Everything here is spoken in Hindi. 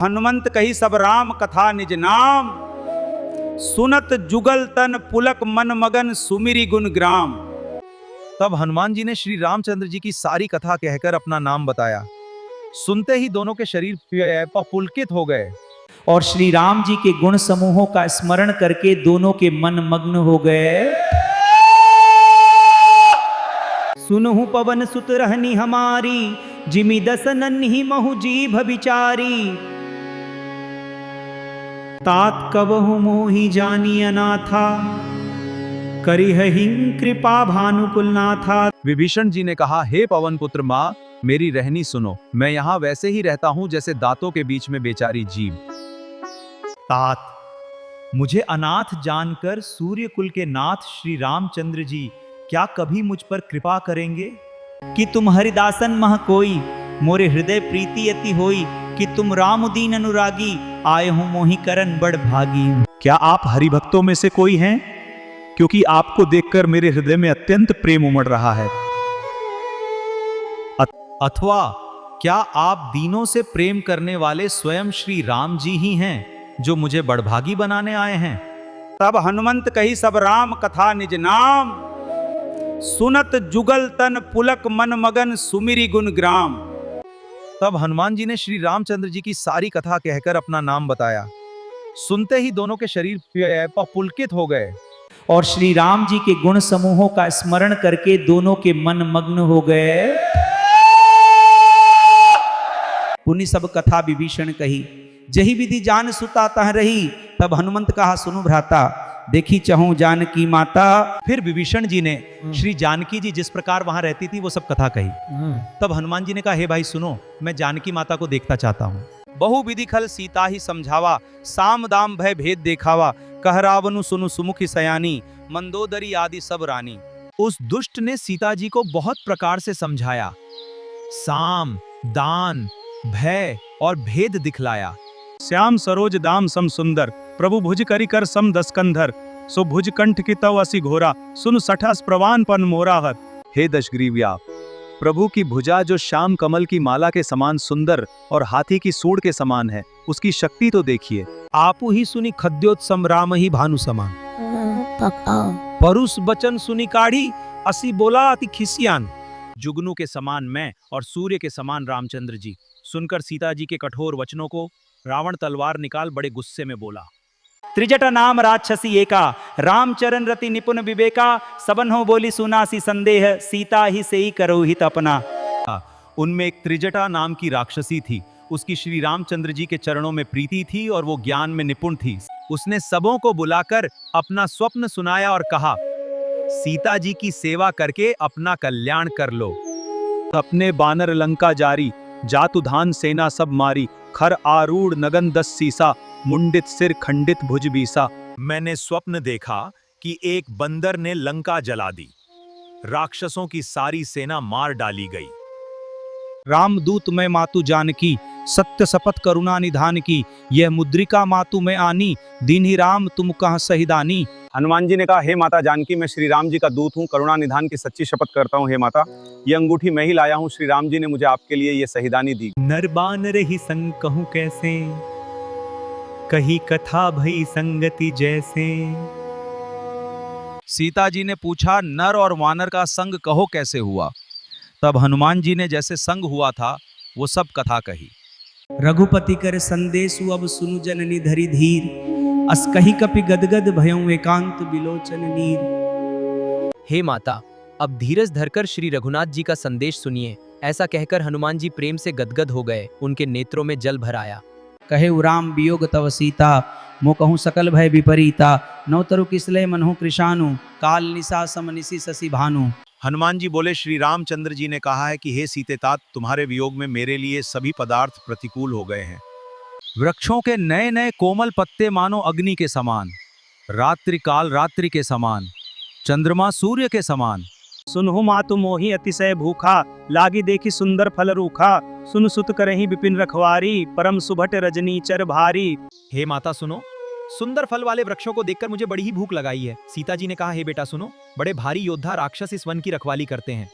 हनुमंत कही सब राम कथा निज नाम, सुनत जुगल तन पुलक मन मगन सुमिरी गुण ग्राम। तब हनुमान जी ने श्री रामचंद्र जी की सारी कथा कहकर अपना नाम बताया। सुनते ही दोनों के शरीर पुलकित हो गए और श्री राम जी के गुण समूहों का स्मरण करके दोनों के मन मग्न हो गए। सुनहु पवन सुत रहनी हमारी, जिमि दस नन्ही महु जीभ विचारी। तात कबहु मोहि जानी अनाथा, करिहि कृपा भानुकुलनाथा। विभीषण जी ने कहा, हे पवन पुत्र माँ, मेरी रहनी सुनो। मैं यहाँ वैसे ही रहता हूँ जैसे दांतों के बीच में बेचारी जीभ। तात, मुझे अनाथ जानकर सूर्य कुल के नाथ श्री रामचंद्र जी क्या कभी मुझ पर कृपा करेंगे कि तुम हरिदासन मह कोई, मोरे हृदय प्रीति अति होई, कि तुम रामुदीन अनुरागी, आए हूं मोहि करन बड़ भागी। क्या आप हरिभक्तों में से कोई हैं? क्योंकि आपको देखकर मेरे हृदय में अत्यंत प्रेम उमड़ रहा है। अथवा क्या आप दीनों से प्रेम करने वाले स्वयं श्री राम जी ही हैं जो मुझे बड़भागी बनाने आए हैं? तब हनुमंत कही सब राम कथा निज नाम, सुनत जुगल तन पुलक मन मगन सुमिरी गुण ग्राम। तब हनुमान जी ने श्री रामचंद्र जी की सारी कथा कहकर अपना नाम बताया। सुनते ही दोनों के शरीर पुलकित हो गए और श्री राम जी के गुण समूहों का स्मरण करके दोनों के मन मग्न हो गए। पुनि सब कथा विभीषण कही, जही विधि जान सुता तह रही। तब हनुमंत कहा, सुनु भ्राता, देखी चहूं जानकी माता। फिर विभीषण जी ने श्री जानकी जी जिस प्रकार वहां रहती थी वो सब कथा कही। तब हनुमान जी ने कहा, हे भाई सुनो, मैं जानकी माता को देखना चाहता हूँ। बहु विधि खल सीता ही समझावा, साम दाम भय भेद देखावा। कह रावनु सुनु सुमुखी सयानी, मंदोदरी आदि सब रानी। उस दुष्ट ने सीता जी को बहुत प्रकार से समझाया, साम, दान, भय और भेद दिखलाया। श्याम सरोज दाम सम सुंदर, प्रभु भुज करि कर सम दस कंधर। सो भुज कंठ की तव असी घोरा, सुन सठस प्रवान पन मोराहर। हे दशग्रीव्या, प्रभु की भुजा जो श्याम कमल की माला के समान सुंदर और हाथी की सूंड के समान है, उसकी शक्ति तो देखिए। आपु ही सुनी खद्योत्सम राम ही भानु समान। परुष बचन सुनी काढ़ी, असी बोला अति खिसियान। जुगनू के समान मैं और सूर्य के समान रामचंद्र जी। सुनकर सीता जी के कठोर वचनों को रावण तलवार निकाल बड़े गुस्से में बोला, त्रिजटा नाम राक्षसी एका, रामचरण रति निपुण विवेका। सबन हो बोली सुनासी संदेह, सीता ही से ही करो हित अपना। उनमें एक त्रिजटा नाम की राक्षसी थी। उसकी श्री रामचंद्र जी के चरणों में प्रीति थी और वो ज्ञान में निपुण थी। उसने सबों को बुलाकर अपना स्वप्न सुनाया और कहा, सीता जी की सेवा करके अपना कल्याण कर लो। अपने बानर लंका जारी, जातु धान सेना सब मारी। खर आरूढ़ नगन दस सीसा, मुंडित सिर खंडित भुज बीसा। मैंने स्वप्न देखा कि एक बंदर ने लंका जला दी, राक्षसों की सारी सेना मार डाली गई। रामदूत मैं मातु जानकी, सत्य शपथ करुणा निधान की। यह मुद्रिका मातु में आनी, दीन ही राम तुम कहाँ सहिदानी। हनुमान जी ने कहा, हे माता जानकी, मैं श्री राम जी का दूत हूँ, करुणा निधान की सच्ची शपथ करता हूँ। हे माता, ये अंगूठी मैं ही लाया हूँ। श्री राम जी ने मुझे आपके लिए ये सहिदानी दी। नरबान रही संग कहूँ कैसे, कही कथा भई संगति जैसे। सीता जी ने पूछा, नर और वानर का संग कहो कैसे हुआ। तब हनुमान जी ने जैसे संग हुआ था वो सब कथा कही। रघुपति कर संदेशु अब सुनु जननी धरि धीर, अस कही कपि गदगद भयं एकांत बिलोचन नीर। हे माता, अब धीरज धरकर श्री रघुनाथ जी का संदेश सुनिए। ऐसा कहकर हनुमान जी प्रेम से गदगद हो गए। उनके नेत्रों में जल भर आया। कहे राम वियोग तव सीता, मो कहूँ सकल भय विपरीता। नौ तरु किसले मनहु कृशानु, काल निशा सम निशि शशि भानु। हनुमान जी बोले, श्री रामचंद्र जी ने कहा है कि हे सीते तात, तुम्हारे वियोग में मेरे लिए सभी पदार्थ प्रतिकूल हो गए हैं। वृक्षों के नए नए कोमल पत्ते मानो अग्नि के समान, रात्रि काल रात्रि के समान, चंद्रमा सूर्य के समान। सुनहु मातु मोहि अतिशय भूखा, लागी देखी सुंदर फल रूखा। सुन सुत करहि विपिन रखवारी, परम सुभट रजनीचर भारी। हे माता सुनो, सुंदर फल वाले वृक्षों को देखकर मुझे बड़ी ही भूख लगाई है। सीता जी ने कहा, हे बेटा सुनो, बड़े भारी योद्धा राक्षस इस वन की रखवाली करते हैं।